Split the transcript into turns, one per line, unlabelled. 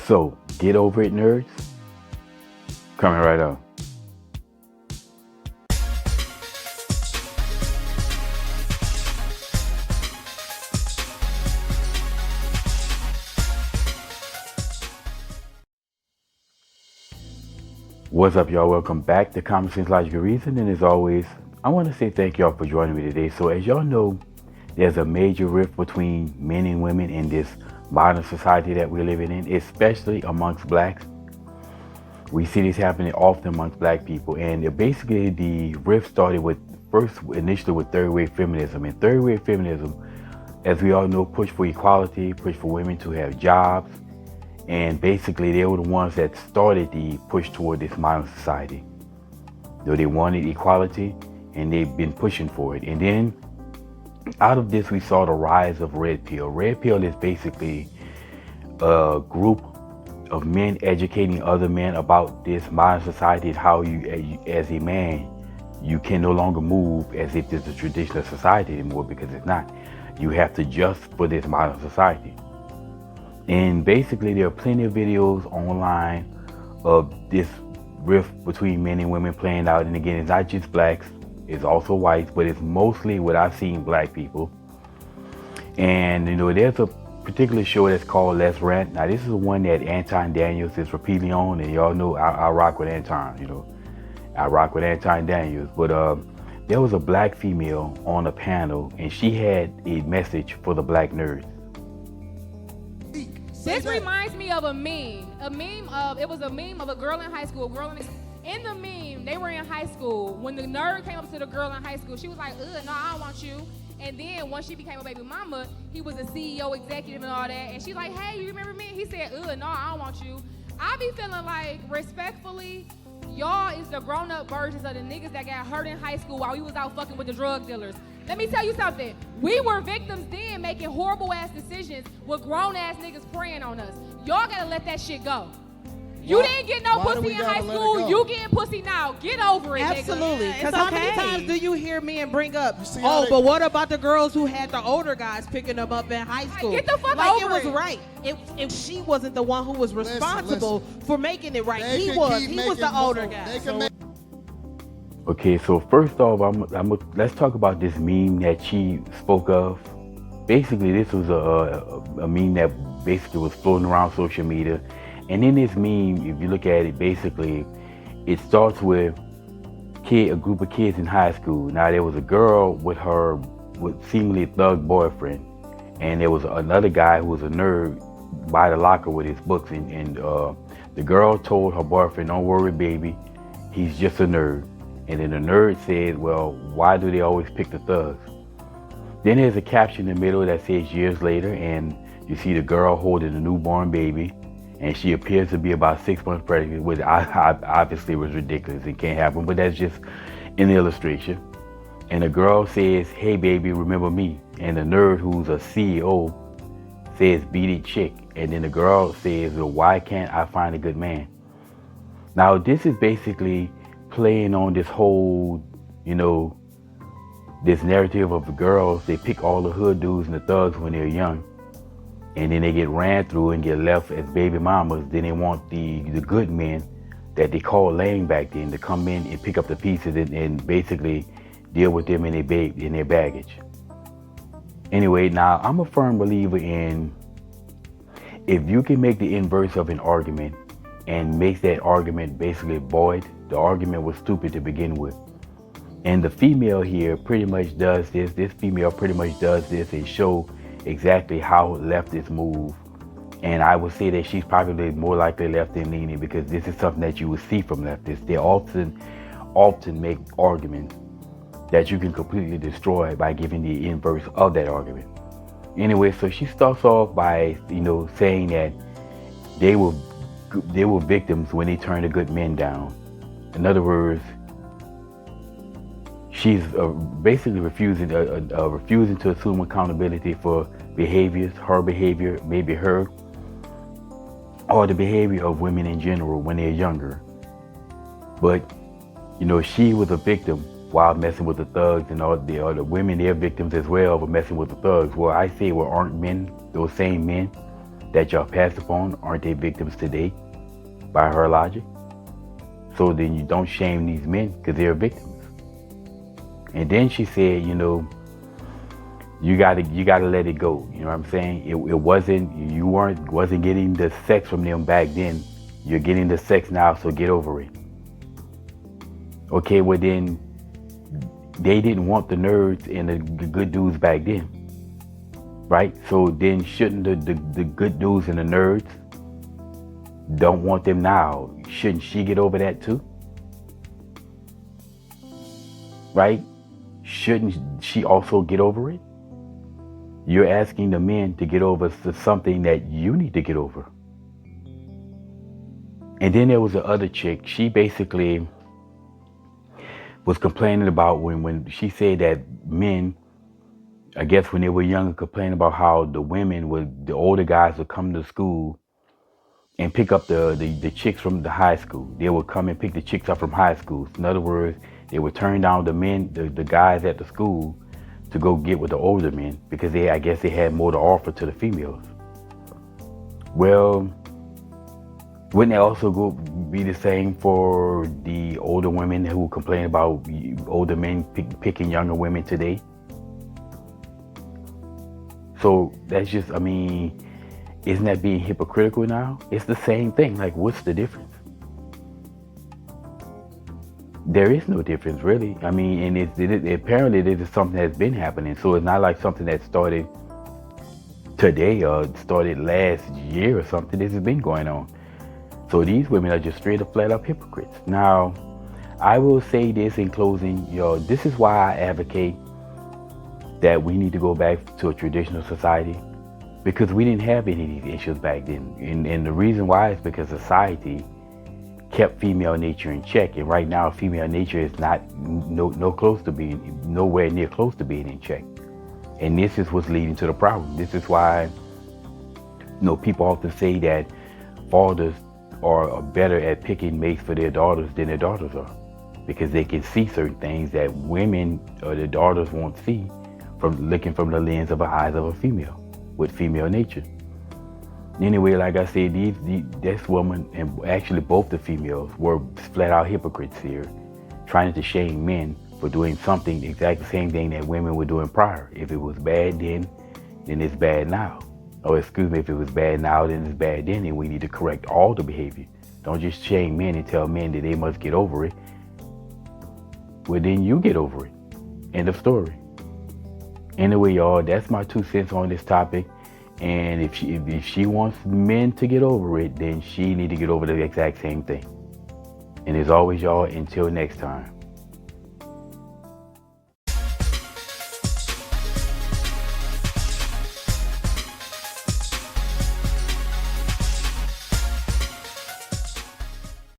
So, get over it, nerds. Coming right up. What's up, y'all? Welcome back to Common Sense Logical Reason. And as always, I want to say thank y'all for joining me today. So, as y'all know, there's a major rift between men and women in this modern society that we're living in, especially amongst blacks. We see this happening often amongst black people. And basically, the rift started initially with third wave feminism. And third wave feminism, as we all know, pushed for equality, pushed for women to have jobs. And basically, they were the ones that started the push toward this modern society. Though they wanted equality, and they've been pushing for it. And then, out of this, we saw the rise of Red Pill. Red Pill is basically a group of men educating other men about this modern society, and how you, as a man, you can no longer move as if this is a traditional society anymore, because it's not. You have to adjust for this modern society. And basically, there are plenty of videos online of this rift between men and women playing out. And again, it's not just blacks, it's also whites, but it's mostly what I've seen black people. And there's a particular show that's called Let's Rant. Now, this is the one that Anton Daniels is repeatedly on, and y'all know I rock with Anton. I rock with Anton Daniels. But there was a black female on a panel, and she had a message for the black nerds.
This reminds me of a meme. It was a meme of a girl in high school. In the meme, they were in high school. When the nerd came up to the girl in high school, she was like, no, I don't want you. And then once she became a baby mama, he was a CEO executive and all that. And she's like, hey, you remember me? He said, no, I don't want you. I be feeling like, respectfully, y'all is the grown-up versions of the niggas that got hurt in high school while we was out fucking with the drug dealers. Let me tell you something. We were victims then making horrible-ass decisions with grown-ass niggas preying on us. Y'all gotta let that shit go. You didn't get no pussy in high school. You getting pussy now. Get over it,
Absolutely. Because
nigga.
how many times do you hear men bring up, but what about the girls who had the older guys picking them up in high school?
Get the fuck
like
over
it was right. If she wasn't the one who was responsible for making it right, he was. He was the older guy.
Okay, so first off, let's talk about this meme that she spoke of. Basically, this was a meme that basically was floating around social media. And in this meme, if you look at it, basically, it starts with a group of kids in high school. Now, there was a girl with seemingly thug boyfriend. And there was another guy who was a nerd by the locker with his books. And the girl told her boyfriend, don't worry, baby, he's just a nerd. And then the nerd says, well, why do they always pick the thugs? Then there's a caption in the middle that says years later, and you see the girl holding a newborn baby, and she appears to be about 6 months pregnant, which obviously was ridiculous and can't happen, but that's just an illustration. And the girl says, hey baby, remember me? And the nerd, who's a CEO, says, beat it chick. And then the girl says, well, why can't I find a good man? Now, this is basically playing on this whole, this narrative of the girls. They pick all the hood dudes and the thugs when they're young, and then they get ran through and get left as baby mamas. Then they want the good men that they called lame back then to come in and pick up the pieces and basically deal with them in their baggage. Anyway, now I'm a firm believer in, if you can make the inverse of an argument and makes that argument basically void, the argument was stupid to begin with. And the female here pretty much does this. This female pretty much does this and show exactly how leftists move. And I would say that she's probably more likely left than leaning, because this is something that you would see from leftists. They often make arguments that you can completely destroy by giving the inverse of that argument. Anyway, so she starts off by, saying that they were victims when they turned the good men down. In other words, she's basically refusing to assume accountability for her behavior, maybe her, or the behavior of women in general when they're younger. But, she was a victim while messing with the thugs, and all the other women, they're victims as well for messing with the thugs. Well, I say, well, aren't men those same men that y'all passed upon, aren't they victims today by her logic? So then you don't shame these men because they're victims. And then she said, you gotta let it go. You know what I'm saying? It wasn't, wasn't getting the sex from them back then. You're getting the sex now, so get over it. Okay, well then, they didn't want the nerds and the good dudes back then, right? So then shouldn't the good dudes and the nerds don't want them now? Shouldn't she get over that too? Right? Shouldn't she also get over it? You're asking the men to get over something that you need to get over. And then there was the other chick. She basically was complaining about when she said that men, I guess when they were younger, complained about how the older guys would come to school and pick up the chicks from the high school. They would come and pick the chicks up from high schools. In other words, they would turn down the guys at the school to go get with the older men because I guess they had more to offer to the females. Well, wouldn't it also be the same for the older women who complain about older men picking younger women today? So that's just, isn't that being hypocritical now? It's the same thing. Like, what's the difference? There is no difference, really. And apparently this is something that's been happening. So it's not like something that started today or started last year or something. This has been going on. So these women are just straight up, flat up hypocrites. Now, I will say this in closing, this is why I advocate that we need to go back to a traditional society, because we didn't have any of these issues back then. And the reason why is because society kept female nature in check. And right now, female nature is nowhere near close to being in check. And this is what's leading to the problem. This is why, people often say that fathers are better at picking mates for their daughters than their daughters are, because they can see certain things that women or their daughters won't see from looking from the lens of the eyes of a female with female nature. Anyway, like I said, this woman and actually both the females were flat out hypocrites here, trying to shame men for doing something exactly the same thing that women were doing prior. If it was bad then it's bad now. Or if it was bad now, then it's bad then, and we need to correct all the behavior. Don't just shame men and tell men that they must get over it. Well, then you get over it. End of story. Anyway, y'all, that's my 2 cents on this topic. And if she wants men to get over it, then she need to get over the exact same thing. And as always, y'all, until next time.